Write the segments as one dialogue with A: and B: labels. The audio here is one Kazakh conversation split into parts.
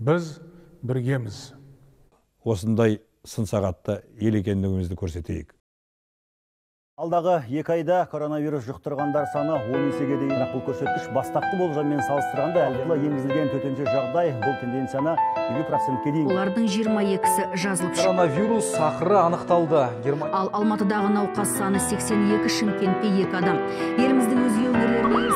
A: Біз біргеміз.
B: Осындай сын сағатта ел екендігімізді көрсетейік.
C: Алдағы 2 айда коронавирус жұқтырғандар саны 10 есеге дейін. Бұл көрсеткіш бастапқы болжаммен салыстырғанда әлдеқайда енгізілген төтенше жағдай бұл тенденцияны 20%-ке дейін.
D: Олардың 22-сі жазылып шықты.
E: Коронавирус сақыры анықталды.
D: Ал Алматыдағы науқас саны 82, Шымкентте 2 адам. Еліміздің өзге өңірлеріне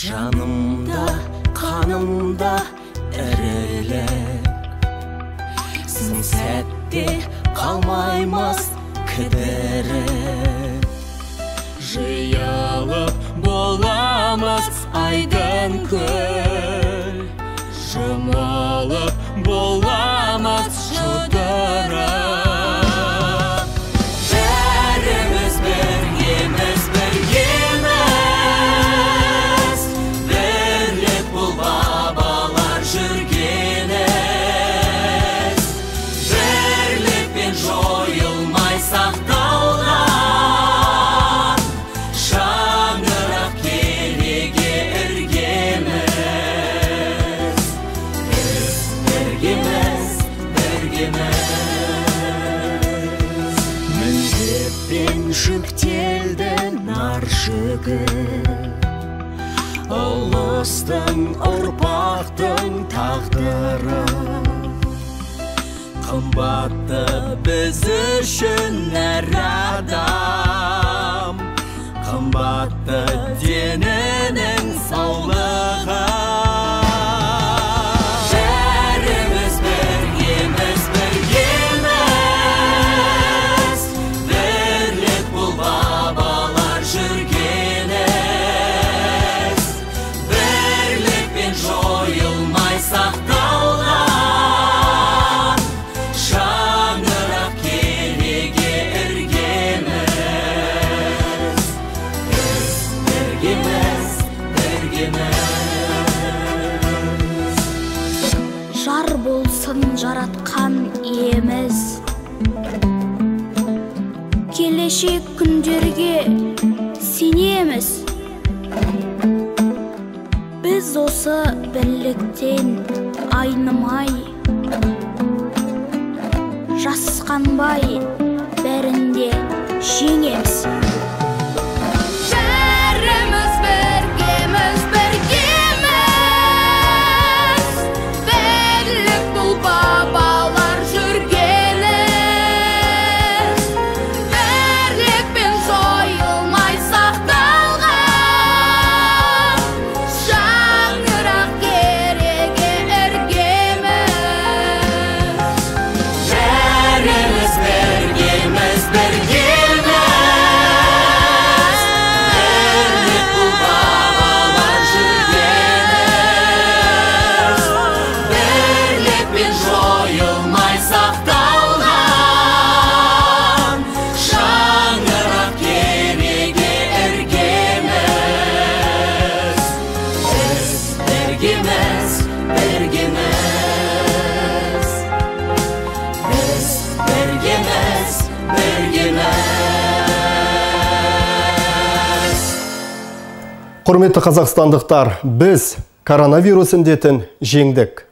F: Жанымда, қанымда ірілік, сын сәтте қалмаймыз кідіріп. Жиылып боламыз айдын көл, жұмылып боламыз жұдырып. Бәріміз біргеміз, жүктелді нар жігіт, ұлыстың ұрпақтың тағдыры. Қымбатты біз үшін әр адам, қымбатты денінің саулығы.
G: Жар болсын жаратқан иеміз, келешек күндерге сенеміз. Біз осы бірліктен айнымай, жасқанбай бәрінде жеңеміз.
H: Құрметті қазақстандықтар, біз коронавирус індетін жеңдік.